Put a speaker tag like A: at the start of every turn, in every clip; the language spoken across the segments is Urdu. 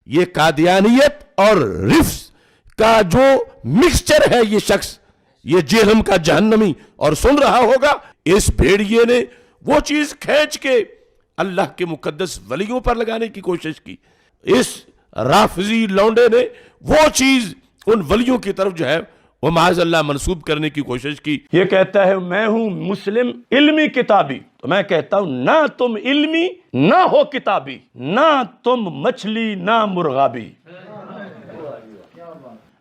A: یہ قادیانیت اور رفس کا جو مکسچر ہے یہ شخص، یہ جہنم کا جہنمی، اور سن رہا ہوگا اس بھیڑیے نے وہ چیز کھینچ کے اللہ کے مقدس ولیوں پر لگانے کی کوشش کی، اس رافضی لونڈے نے وہ چیز ان ولیوں کی طرف جو ہے وہ معاذ اللہ منسوب کرنے کی کوشش کی۔ یہ کہتا ہے میں ہوں مسلم علمی کتابی، تو میں کہتا ہوں نہ تم علمی نہ ہو کتابی، نہ تم مچھلی نہ مرغابی،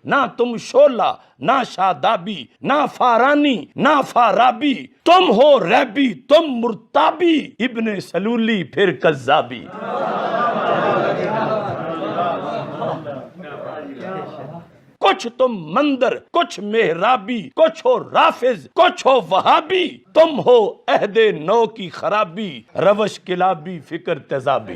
A: نہ تم شولہ نہ شادابی، نہ فارانی نہ فارابی، تم ہو ریبی تم مرتابی، ابن سلولی پھر کذابی۔ کچھ تم مندر، کچھ محرابی، کچھ ہو رافض، کچھ ہو وہابی، تم ہو عہد نو کی خرابی، روش کلابی فکر تیزابی۔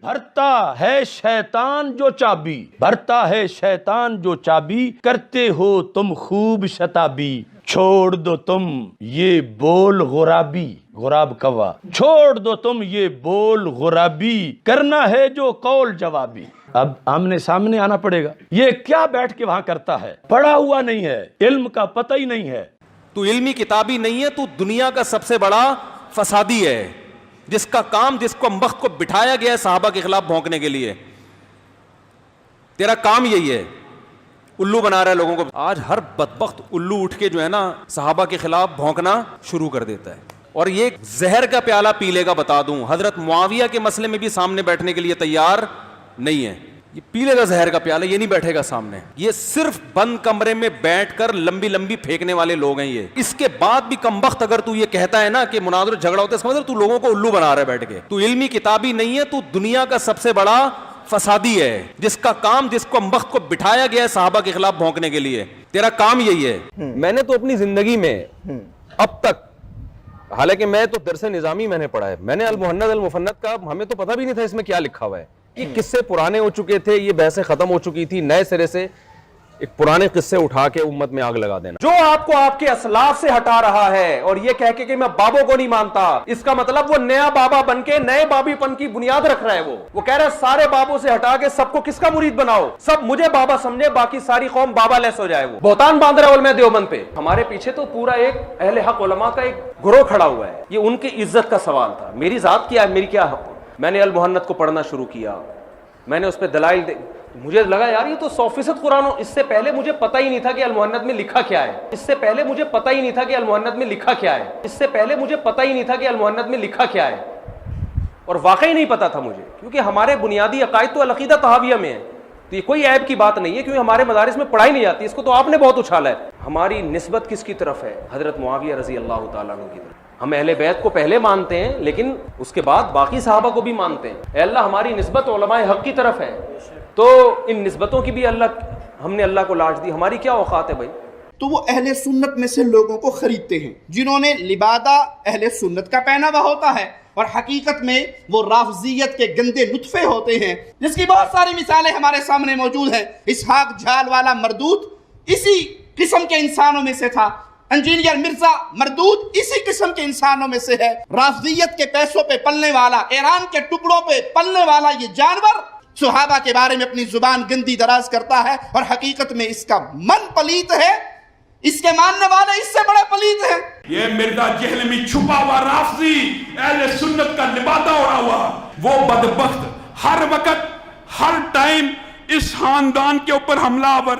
A: بھرتا ہے شیطان جو چابی، بھرتا ہے شیطان جو چابی، کرتے ہو تم خوب شتابی، چھوڑ دو تم یہ بول غرابی، غراب کوا، چھوڑ دو تم یہ بول غرابی، کرنا ہے جو قول جوابی۔ اب آمنے سامنے آنا پڑے گا، یہ کیا بیٹھ کے وہاں کرتا ہے، پڑھا ہوا نہیں ہے، علم کا پتہ ہی نہیں ہے۔
B: تو علمی کتابی نہیں ہے، تو دنیا کا سب سے بڑا فسادی ہے، جس کا کام، جس کو وقت کو بٹھایا گیا ہے صحابہ کے خلاف بھونکنے کے لیے، تیرا کام یہی ہے، الو بنا رہا ہے لوگوں کو۔ آج ہر بدبخت الو اٹھ کے جو ہے نا صحابہ کے خلاف بھونکنا شروع کر دیتا ہے، اور یہ زہر کا پیالہ پی لے گا، بتا دوں، حضرت معاویہ کے مسئلے میں بھی سامنے بیٹھنے کے لیے تیار نہیں ہے، یہ پی لے گا زہر کا پیالہ، یہ نہیں بیٹھے گا سامنے۔ یہ صرف بند کمرے میں بیٹھ کر لمبی لمبی پھینکنے والے لوگ ہیں یہ۔ اس کے بعد بھی کم وقت اگر تو یہ کہتا ہے نا کہ مناظر جھگڑا ہوتا ہے، اس کا مطلب تو لوگوں کو الو بنا رہا ہے بیٹھ کے۔ تو علمی کتابی نہیں ہے، تو دنیا کا سب سے بڑا فسادی ہے، جس کا کام، جس کو وقت کو بٹھایا گیا ہے صحابہ کے خلاف بھونکنے کے لیے، تیرا کام یہی ہے۔ میں نے تو اپنی زندگی میں اب تک، حالانکہ میں تو درس نظامی میں نے پڑھا ہے، میں نے المہند المفند کا ہمیں تو پتہ بھی نہیں تھا اس میں کیا لکھا ہوا ہے، یہ قصے پرانے ہو چکے تھے، یہ بحثیں ختم ہو چکی تھی، نئے سرے سے ایک پرانے قصے اٹھا کے امت میں آگ لگا دینا۔
C: جو آپ کو آپ کے اسلاف سے ہٹا رہا ہے اور یہ کہہ کے کہ میں بابوں کو نہیں مانتا، اس کا مطلب وہ نیا بابا بن کے نئے بابی پن کی بنیاد رکھ رہا ہے۔ وہ کہہ رہا ہے سارے بابوں سے ہٹا کے سب کو کس کا مرید بناؤ، سب مجھے بابا سمجھے، باقی ساری قوم بابا لیس ہو جائے۔ وہ بہتان باندھ رہا ہے علماء دیوبند پہ۔ ہمارے پیچھے تو پورا ایک اہل حق علماء کا ایک گروہ کھڑا ہوا ہے، یہ ان کی عزت کا سوال تھا، میری ذات کیا ہے، میری کیا حق۔ میں نے المہند کو پڑھنا شروع کیا، میں نے اس پہ دلائل مجھے لگا یار یہ تو 100% قرآن، اس سے پہلے مجھے پتہ ہی نہیں تھا کہ المہند میں لکھا کیا ہے، اس سے پہلے مجھے پتہ ہی نہیں تھا کہ المہند میں لکھا کیا ہے، اس سے پہلے مجھے پتہ ہی نہیں تھا کہ المہند میں لکھا کیا ہے، اور واقعی نہیں پتہ تھا مجھے، کیونکہ ہمارے بنیادی عقائد تو العقیدہ طحاویہ میں ہے، تو یہ کوئی عیب کی بات نہیں ہے، کیونکہ ہمارے مدارس میں پڑھائی نہیں جاتی، اس کو تو آپ نے بہت اچھالا ہے۔ ہماری نسبت کس کی طرف ہے؟ حضرت معاویہ رضی اللہ تعالیٰ عنہ کی طرف۔ ہم اہل بیت کو پہلے مانتے ہیں، لیکن اس کے بعد باقی صحابہ کو بھی مانتے ہیں۔ اے اللہ ہماری نسبت علماء حق کی طرف ہے، تو ان نسبتوں کی بھی ہم نے اللہ کو لاج دی، ہماری کیا اوقات ہے بھائی؟
D: تو وہ اہل سنت میں سے لوگوں کو خریدتے ہیں جنہوں نے لبادہ اہل سنت کا پہنا ہوا ہوتا ہے، اور حقیقت میں وہ رافضیت کے گندے نطفے ہوتے ہیں، جس کی بہت ساری مثالیں ہمارے سامنے موجود ہیں۔ اسحاق جھال والا مردود اسی قسم کے انسانوں میں سے تھا، انجینئر مرزا مردود اسی قسم کے انسانوں میں سے ہے۔ رافضیت کے پیسوں پہ پلنے والا، ایران کے ٹکڑوں پہ پلنے والا یہ جانور صحابہ کے بارے میں اپنی زبان گندی دراز کرتا ہے، اور حقیقت میں اس کا من پلیت ہے، اس کے ماننے والے اس سے بڑے پلیت ہیں۔
E: یہ مرزا جہلمی چھپا ہوا رافضی اہل سنت کا لبادہ اڑا ہوا، وہ بدبخت ہر وقت ہر ٹائم اس خاندان کے اوپر حملہ آور،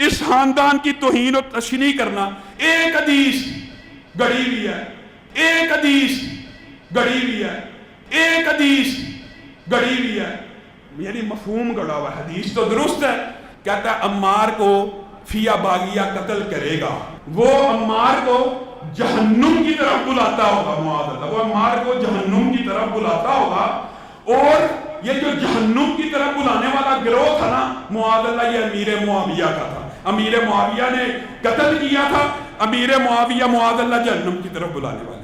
E: اس خاندان کی توہین و تشنیع کرنا۔ ایک حدیث گڑی ہوئی ہے، ایک حدیث گڑی ہوئی ہے، ایک حدیث گڑی ہوئی ہے، یعنی مفہوم گڑا ہوا۔ حدیث تو درست ہے، کہتا ہے عمار کو فیا باغیہ قتل کرے گا، وہ عمار کو جہنم کی طرف بلاتا ہوگا، معاذ اللہ، وہ عمار کو جہنم کی طرف بلاتا ہوگا، اور یہ جو جہنم کی طرف بلانے والا گروہ تھا نا معاذ اللہ، یہ امیر معاویہ کا تھا، امیر معاویہ نے قتل کیا تھا، امیر معاویہ معاذ اللہ جہنم کی طرف بلانے والے۔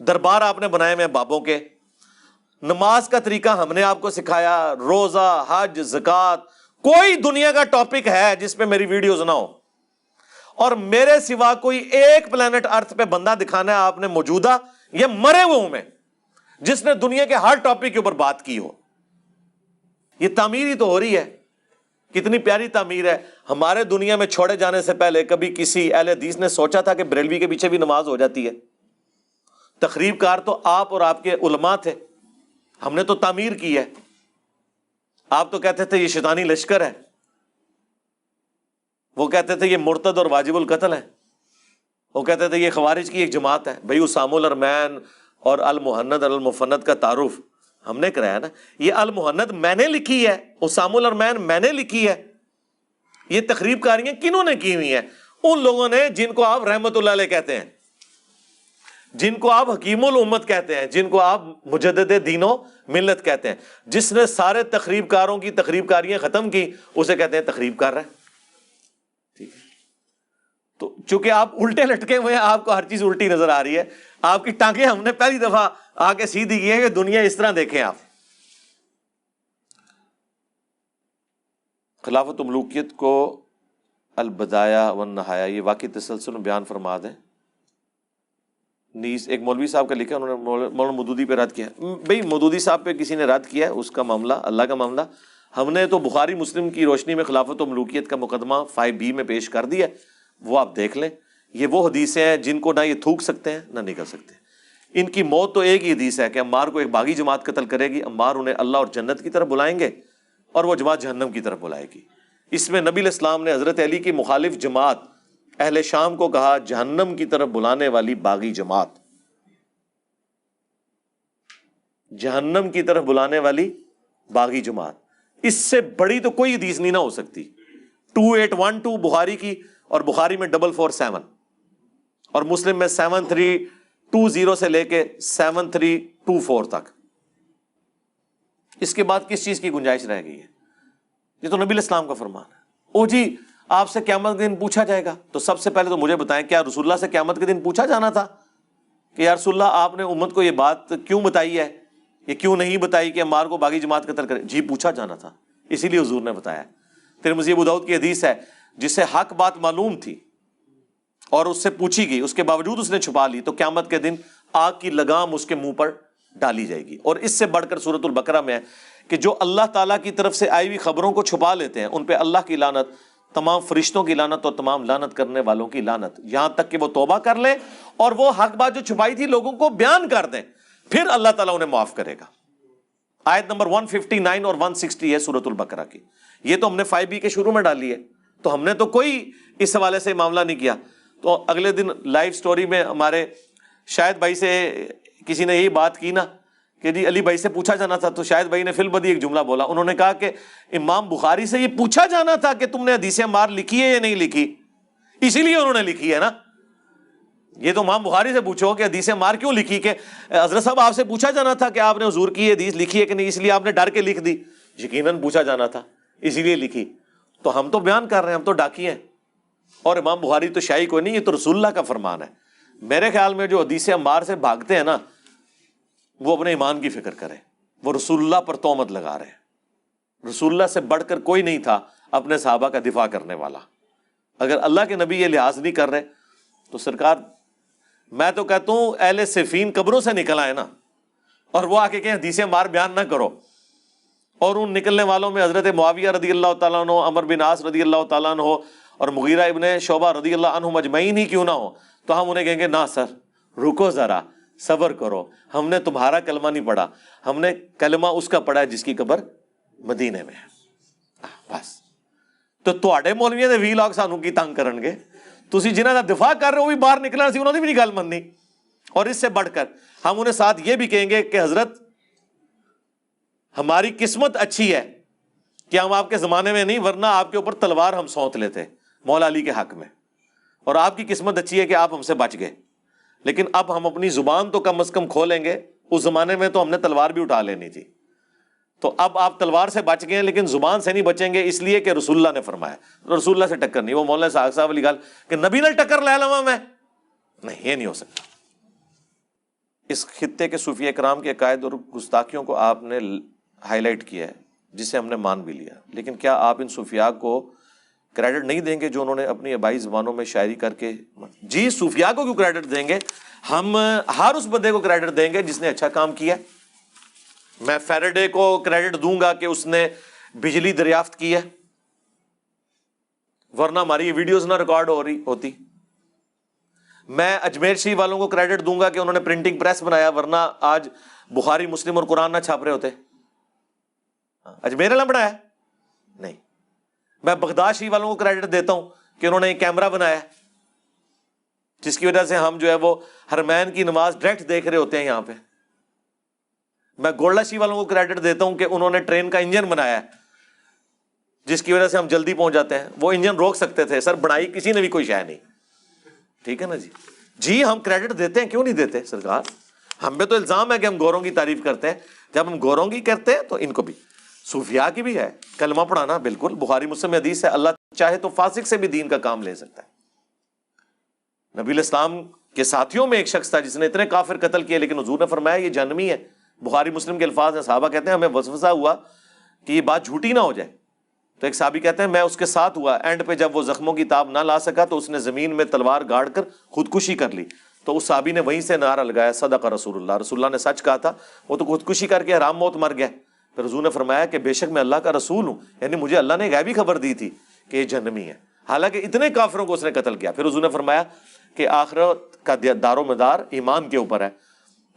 F: دربار آپ نے بنائے ہوئے بابوں کے. نماز کا طریقہ ہم نے آپ کو سکھایا, روزہ, حج, زکات. کوئی دنیا کا ٹاپک ہے جس پہ میری ویڈیوز نہ ہو, اور میرے سوا کوئی ایک پلانٹ ارتھ پہ بندہ دکھانا ہے آپ نے موجودہ یا مرے ہوئے میں جس نے دنیا کے ہر ٹاپک کے اوپر بات کی ہو. یہ تعمیر ہی تو ہو رہی ہے. کتنی پیاری تعمیر ہے. ہمارے دنیا میں چھوڑے جانے سے پہلے کبھی کسی اہل حدیث نے سوچا تھا کہ بریلوی کے پیچھے بھی نماز ہو جاتی ہے؟ تخریب کار تو آپ اور آپ کے علماء تھے, ہم نے تو تعمیر کی ہے. آپ تو کہتے تھے یہ شیطانی لشکر ہے, وہ کہتے تھے یہ مرتد اور واجب القتل ہے, وہ کہتے تھے یہ خوارج کی ایک جماعت ہے. بھائی اسام الارمین اور المہند اور المفند کا تعارف ہم نے کرایا نا. یہ المہند میں نے لکھی ہے, اسام الارمین میں نے لکھی ہے. یہ تخریب کاریاں کنہوں نے کی ہوئی ہیں؟ ان لوگوں نے جن کو آپ رحمت اللہ علیہ کہتے ہیں, جن کو آپ حکیم الامت کہتے ہیں, جن کو آپ مجدد دین و ملت کہتے ہیں. جس نے سارے تخریب کاروں کی تخریب کاریاں ختم کی اسے کہتے ہیں تخریب کر رہا ہے. ٹھیک ہے, تو چونکہ آپ الٹے لٹکے ہوئے ہیں, آپ کو ہر چیز الٹی نظر آ رہی ہے. آپ کی ٹانگیں ہم نے پہلی دفعہ آ کے سیدھی کی ہے کہ دنیا اس طرح دیکھیں آپ. خلافت ملوکیت کو البدایہ والنہایہ یہ واقعی تسلسل میں بیان فرما دیں. نیز ایک مولوی صاحب کا لکھا, انہوں نے مولانا مودودی پہ رد کیا. بھئی مودودی صاحب پہ کسی نے رد کیا ہے, اس کا معاملہ اللہ کا معاملہ. ہم نے تو بخاری مسلم کی روشنی میں خلافت و ملوکیت کا مقدمہ 5B میں پیش کر دیا, وہ آپ دیکھ لیں. یہ وہ حدیثیں ہیں جن کو نہ یہ تھوک سکتے ہیں نہ نکل سکتے. ان کی موت تو ایک ہی حدیث ہے کہ عمار کو ایک باغی جماعت قتل کرے گی, عمار انہیں اللہ اور جنت کی طرف بلائیں گے اور وہ جماعت جہنم کی طرف بلائے گی. اس میں نبی علیہ السلام نے حضرت علی کی مخالف جماعت اہل شام کو کہا جہنم کی طرف بلانے والی باغی جماعت, جہنم کی طرف بلانے والی باغی جماعت. اس سے بڑی تو کوئی حدیث نہیں نہ ہو سکتی. 2812 بخاری کی, اور بخاری میں 447, اور مسلم میں 7320 سے لے کے 7324 تک. اس کے بعد کس چیز کی گنجائش رہ گئی ہے؟ یہ تو نبی علیہ السلام کا فرمان ہے. او جی آپ سے قیامت کے دن پوچھا جائے گا, تو سب سے پہلے تو مجھے بتائیں کیا رسول اللہ سے قیامت کے دن پوچھا جانا تھا کہ یا رسول اللہ آپ نے امت کو یہ بات کیوں بتائی ہے, یہ کیوں نہیں بتائی کہ عمار کو باغی جماعت قتل کرے؟ جی پوچھا جانا تھا, اسی لیے حضور نے بتایا. ترمذی ابو داؤد کی حدیث ہے جسے حق بات معلوم تھی اور اس سے پوچھی گئی, اس کے باوجود اس نے چھپا لی, تو قیامت کے دن آگ کی لگام اس کے منہ پر ڈالی جائے گی. اور اس سے بڑھ کر سورۃ البقرہ میں ہے کہ جو اللہ تعالیٰ کی طرف سے آئی ہوئی خبروں کو چھپا لیتے ہیں ان پہ اللہ کی لعنت, تمام فرشتوں کی لعنت اور تمام لعنت کرنے والوں کی لعنت, یہاں تک کہ وہ توبہ کر لیں اور وہ حق بات جو چھپائی تھی لوگوں کو بیان کر دیں, پھر اللہ تعالیٰ انہیں معاف کرے گا. آیت نمبر 159 اور 160 ہے سورۃ البقرہ کی. یہ تو ہم نے 5B کے شروع میں ڈالی ہے, تو ہم نے تو کوئی اس حوالے سے معاملہ نہیں کیا. تو اگلے دن لائیو سٹوری میں ہمارے شاہد بھائی سے کسی نے یہی بات کی نا کہ جی علی بھائی سے پوچھا جانا تھا, تو شاہد بھائی نے فی البدی ایک جملہ بولا. انہوں نے کہا کہ امام بخاری سے یہ پوچھا جانا تھا کہ تم نے حدیث عمار لکھی ہے یا نہیں لکھی, اسی لیے انہوں نے لکھی ہے نا. یہ تو امام بخاری سے پوچھو کہ حدیث عمار کیوں لکھی, کہ حضرت صاحب آپ سے پوچھا جانا تھا کہ آپ نے حضور کی حدیث لکھی ہے کہ نہیں, اس لیے آپ نے ڈر کے لکھ دی. یقیناً پوچھا جانا تھا اسی لیے لکھی. تو ہم تو بیان کر رہے ہیں, ہم تو ڈاکی ہیں, اور امام بخاری تو شاہی کوئی نہیں, یہ تو رسول اللہ کا فرمان ہے. میرے خیال میں جو حدیث عمار سے بھاگتے ہیں نا وہ اپنے ایمان کی فکر کریں, وہ رسول اللہ پر تہمت لگا رہے ہیں. رسول اللہ سے بڑھ کر کوئی نہیں تھا اپنے صحابہ کا دفاع کرنے والا. اگر اللہ کے نبی یہ لحاظ نہیں کر رہے تو سرکار, میں تو کہتا ہوں اہل صفین قبروں سے نکل آئے نا, اور وہ آ کے کہیں حدیث عمار بیان نہ کرو. اور ان نکلنے والوں میں حضرت معاویہ رضی اللہ تعالیٰ عنہ, عمر بن عاص رضی اللہ تعالیٰ عنہ اور مغیرہ ابن شعبہ رضی اللہ عنہ مجمعین ہی کیوں نہ ہو, تو ہم انہیں کہیں گے نا سر رکو ذرا, صبر کرو, ہم نے تمہارا کلمہ نہیں پڑھا, ہم نے کلمہ اس کا پڑھا ہے جس کی قبر مدینے میں ہے. بس تو تواڈے مولویاں دے وی لاگ سانو کی تنگ کرن گے, تسی جنہاں دا دفاع کر رہے ہو بھی باہر نکلنا سی, انہوں نے بھی نہیں گل مننی. اور اس سے بڑھ کر ہم انہیں ساتھ یہ بھی کہیں گے کہ حضرت ہماری قسمت اچھی ہے کہ ہم آپ کے زمانے میں نہیں, ورنہ آپ کے اوپر تلوار ہم سونت لیتے مولا علی کے حق میں, اور آپ کی قسمت اچھی ہے کہ آپ ہم سے بچ گئے. لیکن اب ہم اپنی زبان تو کم از کم کھولیں گے, اس زمانے میں تو ہم نے تلوار بھی اٹھا لینی تھی. تو اب آپ تلوار سے بچ گئے لیکن زبان سے نہیں بچیں گے, اس لیے کہ رسول اللہ نے فرمایا. رسول اللہ سے ٹکر نہیں. وہ مولانا ساگ صاحب والی گل کہ نبی نال ٹکر لے لواں میں, نہیں, یہ نہیں ہو سکتا. اس خطے کے صوفیہ کرام کے عقائد اور گستاخیوں کو آپ نے ہائی لائٹ کیا ہے، جسے ہم نے مان بھی لیا، لیکن کیا آپ ان صوفیاء کو کریڈٹ نہیں دیں گے جو انہوں نے اپنی آبائی زبانوں میں شاعری کر کے؟ جی صوفیاء کو کیوں کریڈٹ دیں گے؟ ہم ہر اس بندے کو کریڈٹ دیں گے جس نے اچھا کام کیا۔ میں فیراڈے کو کریڈٹ دوں گا کہ اس نے بجلی دریافت کی ہے، ورنہ ہماری یہ ویڈیوز نہ ریکارڈ ہو رہی ہوتی۔ میں اجمیر شریف والوں کو کریڈٹ دوں گا کہ انہوں نے پرنٹنگ پریس بنایا، ورنہ آج بخاری مسلم اور قرآن نہ چھاپ رہے ہوتے۔ اجمیر والا بنایا نہیں۔ میں بغداد شریف والوں کو کریڈٹ دیتا ہوں کہ انہوں نے ایک کیمرہ بنایا جس کی وجہ سے ہم جو ہے وہ حرمین کی نماز ڈائریکٹ دیکھ رہے ہوتے ہیں یہاں پہ۔ میں گولڈا شریف والوں کو کریڈٹ دیتا ہوں کہ انہوں نے ٹرین کا انجن بنایا ہے جس کی وجہ سے ہم جلدی پہنچ جاتے ہیں۔ وہ انجن روک سکتے تھے سر، بنائی کسی نے بھی کوئی شے نہیں، ٹھیک ہے نا جی؟ جی ہم کریڈٹ دیتے ہیں، کیوں نہیں دیتے سرکار؟ ہم پہ تو الزام ہے کہ ہم گوروں کی تعریف کرتے ہیں، جب ہم گوروں کی کرتے ہیں تو ان کو بھی، صوفیاء کی بھی ہے کلمہ پڑھانا، بالکل بخاری مسلم میں حدیث ہے اللہ چاہے تو فاسق سے بھی دین کا کام لے سکتا ہے۔ نبی الاسلام کے ساتھیوں میں ایک شخص تھا جس نے اتنے کافر قتل کیے، لیکن حضور نے فرمایا یہ جہنمی ہے۔ بخاری مسلم کے الفاظ ہیں، صحابہ کہتے ہیں ہمیں وسوسہ ہوا کہ یہ بات جھوٹی نہ ہو جائے، تو ایک صحابی کہتے ہیں میں اس کے ساتھ ہوا، اینڈ پہ جب وہ زخموں کی تاب نہ لا سکا تو اس نے زمین میں تلوار گاڑ کر خودکشی کر لی، تو اس صحابی نے وہیں سے نعرہ لگایا صدق رسول اللہ، رسول اللہ نے سچ کہا تھا، وہ تو خودکشی کر کے حرام موت مر گیا۔ پھر حضور نے فرمایا کہ بے شک میں اللہ کا رسول ہوں، یعنی مجھے اللہ نے غیبی خبر دی تھی کہ یہ جہنمی ہے، حالانکہ اتنے کافروں کو اس نے قتل کیا۔ پھر حضور نے فرمایا کہ آخرت کا دار و مدار ایمان کے اوپر ہے،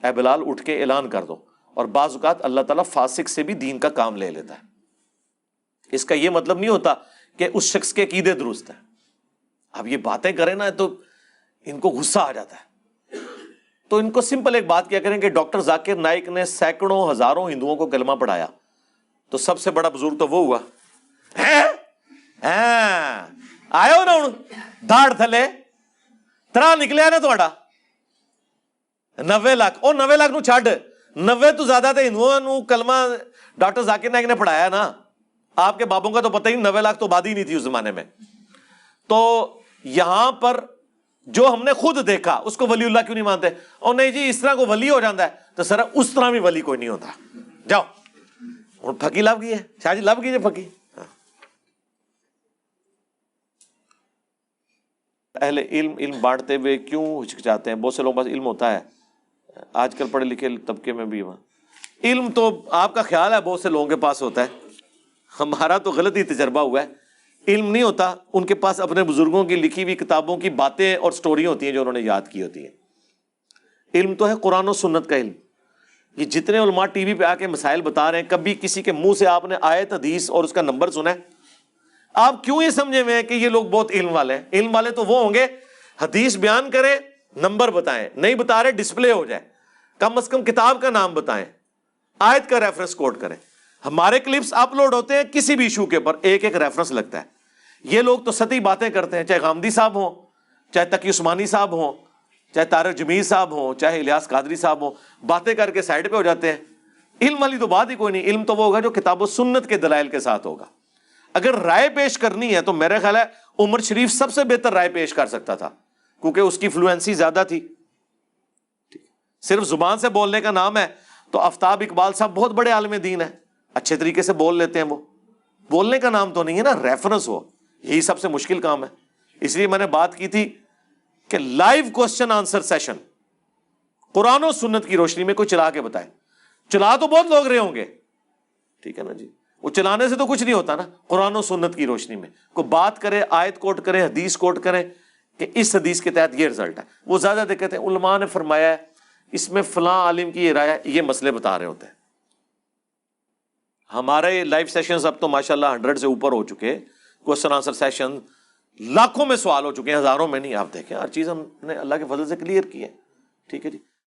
F: اے بلال اٹھ کے اعلان کر دو۔ اور بعض اوقات اللہ تعالیٰ فاسق سے بھی دین کا کام لے لیتا ہے۔ اس کا یہ مطلب نہیں ہوتا کہ اس شخص کے عقیدے درست ہیں۔ اب یہ باتیں کریں نا تو ان کو غصہ آ جاتا ہے، تو ان کو سمپل ایک بات کیا کریں کہ ڈاکٹر ذاکر نائک نے سینکڑوں ہزاروں ہندوؤں کو کلمہ پڑھایا، تو سب سے بڑا بزرگ تو وہ ہوا۔ آئے ہو نا ہوں دھاڑ تھلے ترا نکلیا نا تھوڑا 90 لاکھ، اور 90 لاکھ نو چھڈ، 90 تو زیادہ تھے ہندوؤں نو کلمہ ڈاکٹر ذاکر نائک نے پڑھایا نا۔ آپ کے بابوں کا تو پتہ ہی 90 لاکھ تو آبادی نہیں تھی اس زمانے میں۔ تو یہاں پر جو ہم نے خود دیکھا اس کو ولی اللہ کیوں نہیں مانتے؟ اور نہیں جی اس طرح کو ولی ہو جاتا ہے، تو سر اس طرح بھی ولی کوئی نہیں ہوتا۔ جاؤ ہوں پھکی لب گئی ہے، شاہ جی لب گئی ہے پھکی۔ اہل علم بانٹتے ہوئے کیوں ہچکچاتے ہیں؟ بہت سے لوگوں کے پاس علم ہوتا ہے، آج کل پڑھے لکھے طبقے میں بھی علم تو آپ کا خیال ہے بہت سے لوگوں کے پاس ہوتا ہے، ہمارا تو غلط ہی تجربہ ہوا ہے۔ علم نہیں ہوتا، ان کے پاس اپنے بزرگوں کی لکھی ہوئی کتابوں کی باتیں اور سٹوری ہوتی ہیں جو انہوں نے یاد کی ہوتی ہیں۔ علم تو ہے قرآن و سنت کا علم۔ یہ جتنے علماء ٹی وی پہ آ کے مسائل بتا رہے ہیں، کبھی کسی کے منہ سے آپ نے آیت حدیث اور اس کا نمبر سنا ہے؟ آپ کیوں یہ سمجھے ہوئے ہیں کہ یہ لوگ بہت علم والے ہیں؟ علم والے تو وہ ہوں گے حدیث بیان کریں، نمبر بتائیں، نہیں بتا رہے ڈسپلے ہو جائے، کم از کم کتاب کا نام بتائیں، آیت کا ریفرنس کوٹ کریں۔ ہمارے کلپس اپلوڈ ہوتے ہیں کسی بھی ایشو کے اوپر ایک ایک ریفرنس لگتا ہے۔ یہ لوگ تو سطحی باتیں کرتے ہیں، چاہے غامدی صاحب ہوں، چاہے تقی عثمانی صاحب ہوں، چاہے طارق جمیل صاحب ہوں، چاہے الیاس قادری صاحب ہوں، باتیں کر کے سائڈ پہ ہو جاتے ہیں۔ علم والی تو بات ہی کوئی نہیں۔ علم تو وہ ہوگا جو کتاب و سنت کے دلائل کے ساتھ ہوگا۔ اگر رائے پیش کرنی ہے تو میرا خیال ہے عمر شریف سب سے بہتر رائے پیش کر سکتا تھا، کیونکہ اس کی فلوئنسی زیادہ تھی۔ صرف زبان سے بولنے کا نام ہے تو آفتاب اقبال صاحب بہت بڑے عالم دین ہیں، اچھے طریقے سے بول لیتے ہیں، وہ بولنے کا نام تو نہیں ہے نا، ریفرنس ہو، یہی سب سے مشکل کام ہے۔ اس لیے میں نے بات کی تھی کہ لائیو کوسچن آنسر سیشن قرآن و سنت کی روشنی میں کوئی چلا کے بتائے۔ چلا تو بہت لوگ رہے ہوں گے، ٹھیک ہے نا جی، وہ چلانے سے تو کچھ نہیں ہوتا نا۔ قرآن و سنت کی روشنی میں کوئی بات کرے، آیت کوٹ کرے، حدیث کوٹ کرے کہ اس حدیث کے تحت یہ رزلٹ ہے۔ وہ زیادہ دقت ہے علماء نے فرمایا ہے اس میں فلاں عالم کی یہ رائے ہے، یہ مسئلے بتا رہے ہوتے ہیں۔ ہمارے لائیو سیشنز اب تو ماشاءاللہ 100 سے اوپر ہو چکے، کوسچن آنسر سیشن لاکھوں میں سوال ہو چکے ہیں، ہزاروں میں نہیں۔ آپ دیکھیں ہر چیز ہم نے اللہ کے فضل سے کلیئر کی ہے، ٹھیک ہے جی۔